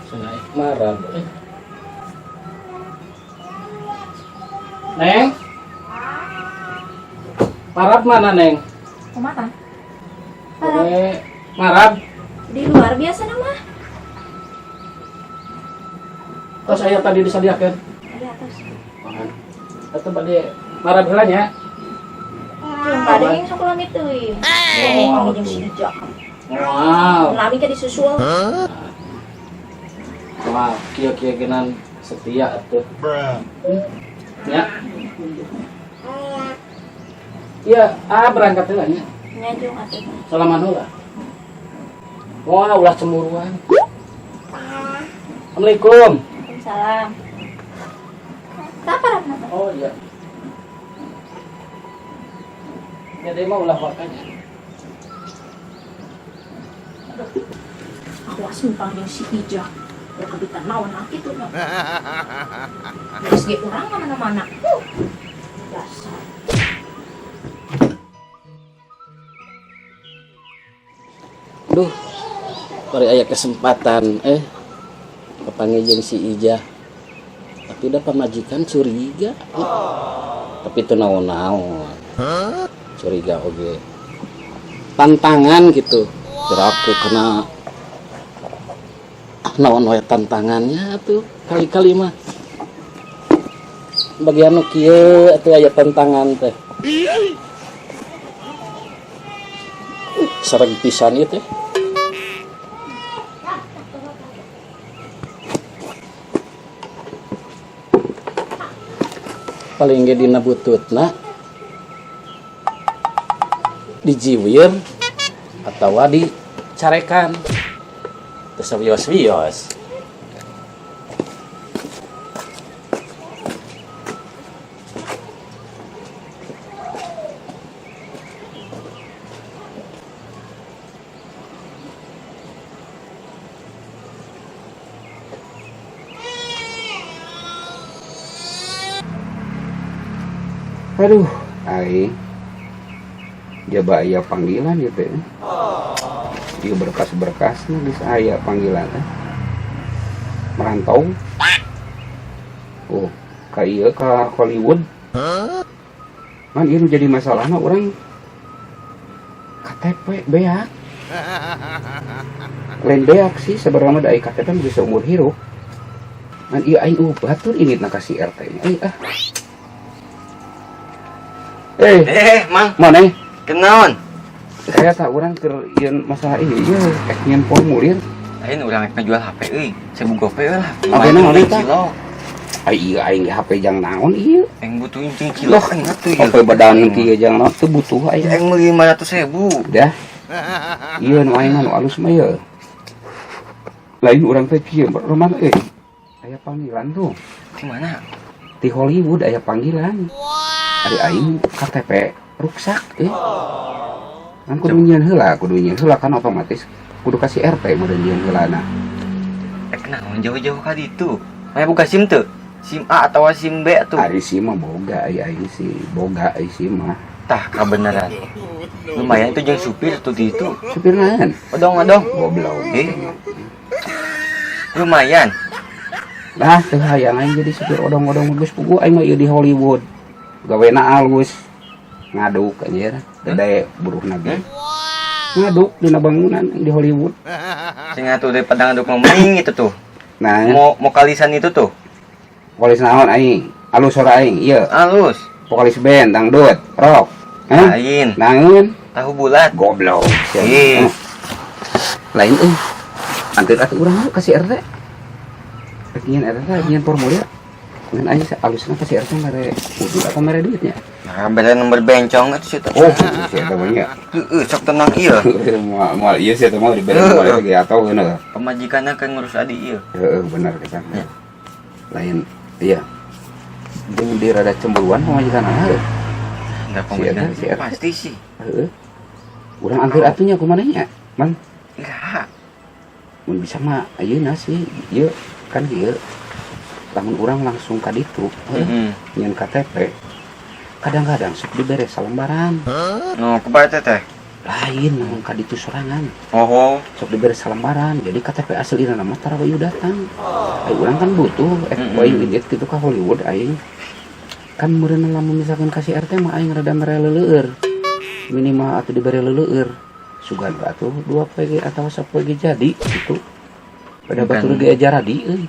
Sungai marah. Neng? Marab mana, Neng? Kumaha? Marab. Di luar biasa nama. Terus saya tadi disediakan. Di atas. Atau tadi marab helanya. Jumpa ada yang sok lamit euy. Oh, jeung si Ija. Wow. Lami ke disusul. Wah, kia-kia genan setia atuh. Ya. Iya, berangkat heula nya. Nyajung atuh. Salaman heula. Wah, ulah cemburuan. Assalamualaikum. Waalaikumsalam. Kapan apa? Oh iya. Jadi mau ulah makanya. Aku asumpang jeung si Ija. Ya kebitan naon mah kitu nya. Terus ge urang mana-mana. Dasar. Duh. Bari aya kesempatan kepanggil jeung si Ija. Tapi da pamajikan curiga. Tapi itu naon-naon. Curiga oge. Tantangan gitu. Gerak kena naon wae tantangannya tuh kali-kali mah. Bagian nu kieu atuh aya tantangan teh. Sareng pisan ieu teh. Paling ge dina bututna dijiwir atawa dicarekan. Terus wios-wios. Aduh, ai jaba aya panggilan gitu ya. Ieu berkas-berkasnya bisa aya panggilan merantau. Oh, ka ieu ka Hollywood. Man ieu jadi masalahna urang KTP beak. Lain beak sih sebenarnya da KTP bisa umur hirup. Man ieu aing batur ini na kasih RT nya. Mang. Mana? Kenaon? Saya tak orang yen masalah ini ya nyen formulir. Lain urang rek jual HP euy. Saya buka GoPay lah. Apa naon eta? Kilo. Ai ieu aing HP jang naon ieu? Aing butuh incing kilo kan atuh ieu. HP badan kieu jang naon teu butuh aing. Aing meuli 500.000. Dah. Ieu nu aing nu alus mah ieu. Lain urang teh kieu roman aya panggilan tuh. Di mana? Di Hollywood aya panggilan. Ari aing KTP rusak kan kudu nyieun heula kan otomatis kudu kasih RT meureun nyieun heulana. Kenaon jauh-jauh ka ditu? Aya boga SIM teu? SIM A atau SIM B atuh? Ari SIM mah boga aya aing sih boga ai SIM mah. Tah kabeneran. Lumayan itu jeung supir tuh di itu. Supir naon? Odong. Goblok. Lumayan. Lah teu hayang aing jadi supir odong-odong geus pugu aing mah ieu di Hollywood. Gawena alus ngaduk anjir teh buruh nabi. Ngaduk dina bangunan di Hollywood. Sing atuh daripada ngaduk ngomong itu tuh. Nah, Mau kalisan itu tuh. vokalis naon aing? Alus ora aing? Ieu. Alus. Vokalis band dangdut, rock. Lain. Naon? Tahu bulat. Goblok. Lain antir atuh urang kasih RT. Ingin RT, ingin formulir. Ngan aing alusna kasih RT mere kudu atau mere duitnya. Nah, bela nomor bencong itu sih. Oh, saya tahu nya. Sok tenang ieu. Moal ieu sih mah dibere moal lagi atau heuna. Pemajikanna kan ngurus adi ieu. Heeh, bener kita. Lain iya. Jeung di rada cemburuan pemajikan heuh. Da pemajikan Si RT. pasti sih. Heeh. Urang angker atunya kumaha nya? Man, Enggak. mun bisa mah ayeuna sih ieu kan ieu lamun urang langsung ka ditu, nyen KTP. Kadang-kadang sok dibere salembaran. No, kumaha teh? lain namun kaditu sorangan Oh. sok diberi salambaran jadi KTP asli nama tara wayu datang ayo urang kan butuh wayu indit gitu ka Hollywood aing kan meureun lamun misalkan kasih RT mah aing rada mere leuleur minimal atuh diberi leuleur sugan atuh 2 PG atau 1 PG jadi gitu pada batu ge ajar di euy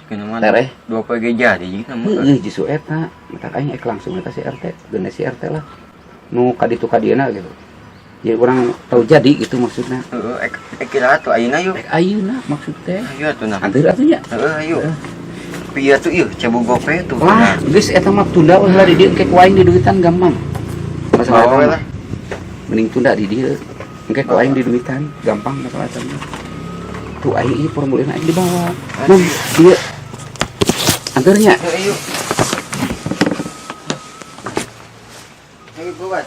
Kenapa? tereh 2 PG jadi nama. heeh jisu eta mata aing langsung eta si RT geus si RT lah nu kaditu kadieuna gitu jadi orang tahu jadi gitu maksudnya Kira atuh ayeuna yuk. ayeuna maksud teh Ayo atuh nah. hampir atunya Ayo. Pieu tuh ieu cabu gope tuh. wah geus eta mah tunda ulah di dieu engke ku aing diduitan gampang masalah Oh, eta lah. mending tunda di dieu engke ku aing diduitan gampang masalah eta mah tuh aing ieu formulir aing dibawa mun dieu antarnya Ayo. Ayo buat.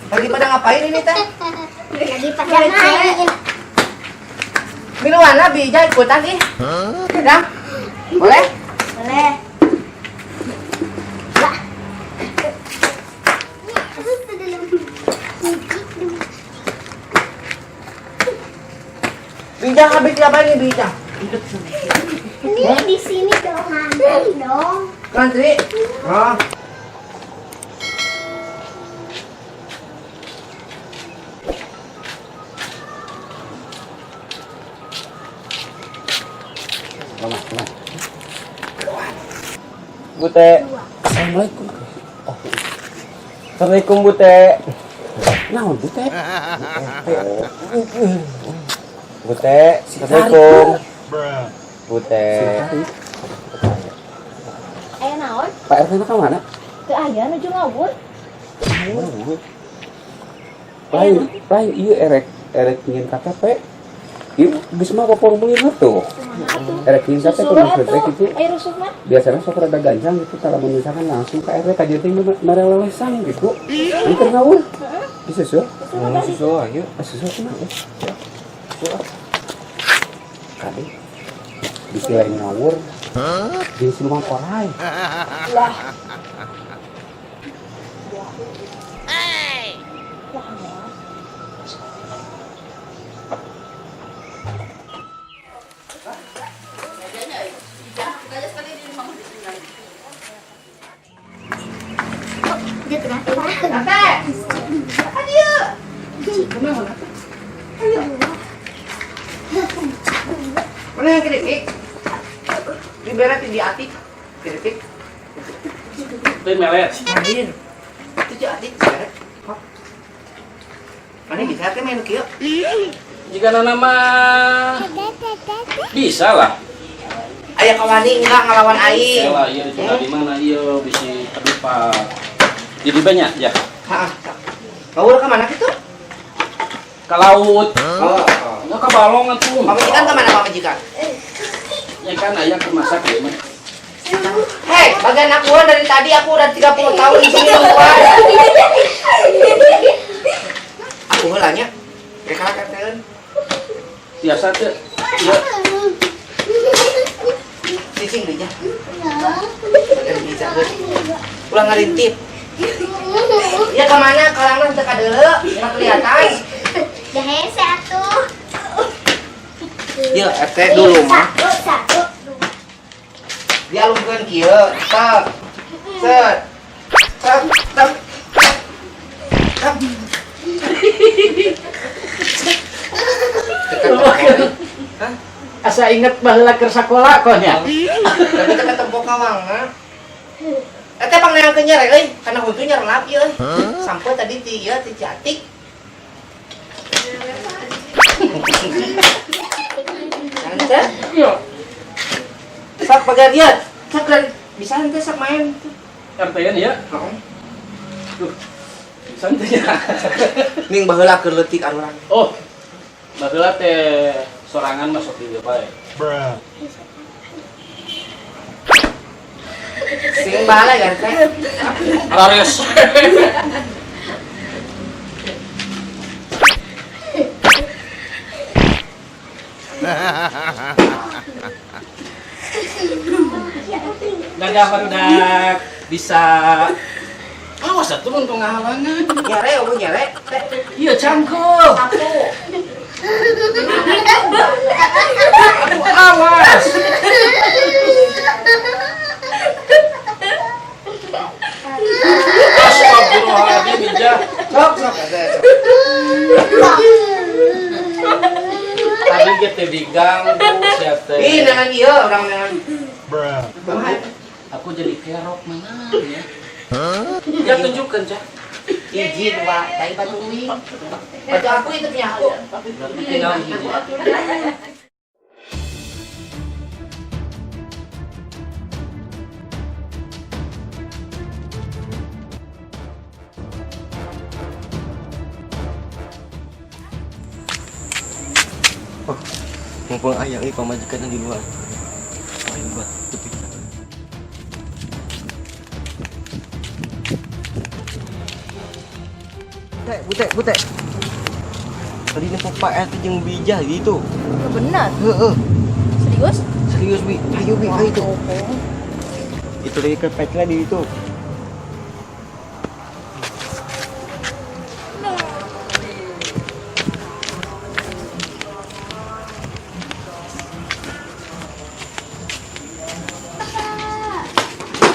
Lagi pada ngapain ini teh? Lagi pada main. Minuman bija ikutan ih. Ya? Boleh? Boleh. Bija habis apa ini bija? Ini di sini dong, Handai dong. Kantri. Oh. Bute. Assalamualaikum. Assalamualaikum Bute. Naon bu teh? Bute. Assalamualaikum. Bute. Ayo naon? Pak RT na ka mana? Ke aya nuju ngawur. lain ieu erek ngin KTP ieu geus mah formulir tuh erek ngin KTP Susuh kudu atuh. gitu Ayo rusuh mah. biasanya sok rada ganjang gitu kalau misalkan langsung ke RT kajian teh merelelesan gitu antar ngawur bisa sih Susu ayo. susu kena ya kali bisi lain ngawur di siluman korai Lah. Dia tengah tengah. Mana yang kritik? Diberet di atik. Kritik. Teh melet. Main. Itu je atik beret. Hop. Mana bisa teh main kieu? Jika nama bisa lah. Aya kawani enggak ngelawan aing. Salah ieu dicoba di mana ieu bisi kedupat. Jadi banyak ya. Heeh. Ngawur ka mana kitu? Ke laut. Oh. Enggak ke balong atuh. Pamajikan ka mana pamajikan? Ya kan aya ke masak ya mah. Hei, bagian aku dari tadi aku udah 30 tahun di sini nungguan. Aku heulanya. Mereka kateun. Biasa teh. Ya Cicing deui nya. Bagian bisa geus. Ulang ngarintip. Ya kemana? Kalangna teu kadeuleu, enggak kelihatan. Dah hese atuh. Ya, RT dulu mah. Satu. Dialungkeun kieu. Tep. Set. Tep, tep. Tep. Hah? asa inget baheula keur sakola konya. Tapi teu ketempo kawangan. Eta pangneangkeun nyere euy, kana huntu nyerlap ieu. Sampai tadi ti ieu ti Catik. Santai? Iya. Sak bagarian. Sak dari bisa henteu sak main. RT-an ya. Heeh. Santai ya. Ning baheula keur leutik arurang. Oh. Baheula teh sorangan masuk di dieu bae. Sing bala kan teh. Laris. Gagah barudak bisa awas atuh mun pengahalangan. Nyare aku nyare. Teh. Iya cangkep. Aku. Aduh awas. Astagfirullahaladzim Ija. Sok sok teh. Tadi kita diganggu siapa? Ih, dengan ieu orang dengan. Aku jadi kerok mana ya? Ya tunjukkan Cak. Izin Pak, tadi patungwi. Baju aku itu punya aku. Berarti tinggal hiji. Mumpung ayah ini pamajikan di luar. Ayo buat tepi. Butek. Tadi ni Pak RT jeung bijah gitu. Benar. Heeh. Serius? Serius Bi. Ayo Bi, ayo itu. Itu dari kepet lah di itu.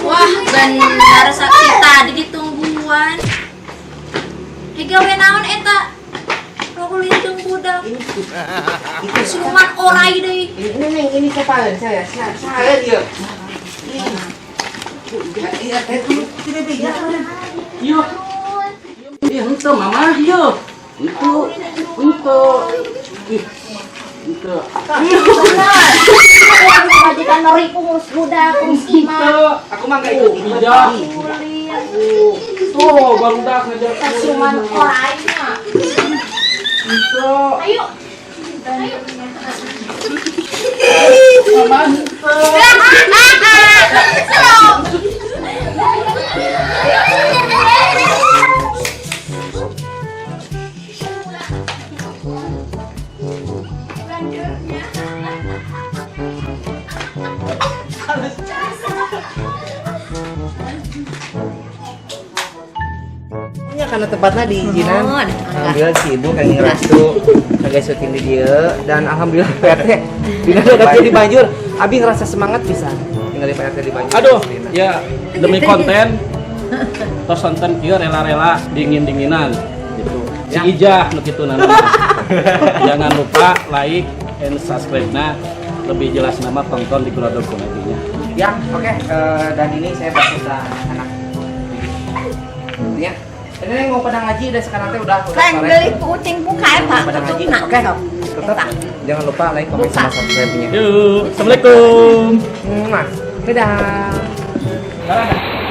Wah, benar saksi tadi ditungguan. Digawe naon eta? Rokul lindung budak. Siluman orai deui. Ini kepala saya. Saya dia. Iya, teh tidak bisa. Yuk. Iya ente mama yuk. Ente. Ente. Majikan nori ngurus budak, ngurus imam. Aku mah enggak ikut. Ija. Tuh barudak ngajar Siluman orai mah. Ente. Ayo. Mama ente. Ya karena tempatnya diizinan. Alhamdulillah si ibu kagak ngerasu, kagak syuting di dia dan alhamdulillah PRT dina dapet di Banjur. Abi ngerasa semangat bisa tinggal di PRT di Banjur. Aduh, ya demi konten tos konten kieu rela-rela dingin-dinginan gitu. Si Ijah nu kitu nama. Jangan lupa like and subscribe-na, lebih jelas nama tonton di Gula Komedinya. Ya, oke. Dan ini saya bercerita anak. Ya. Ini mau pada ngaji dan sekarang teh udah Kan sore. beli kucing buka Pak. Pada ngaji. Nah, Oke. Tetap jangan lupa like, komen, sama subscribe-nya. Yuk, assalamualaikum. Dadah. Dadah.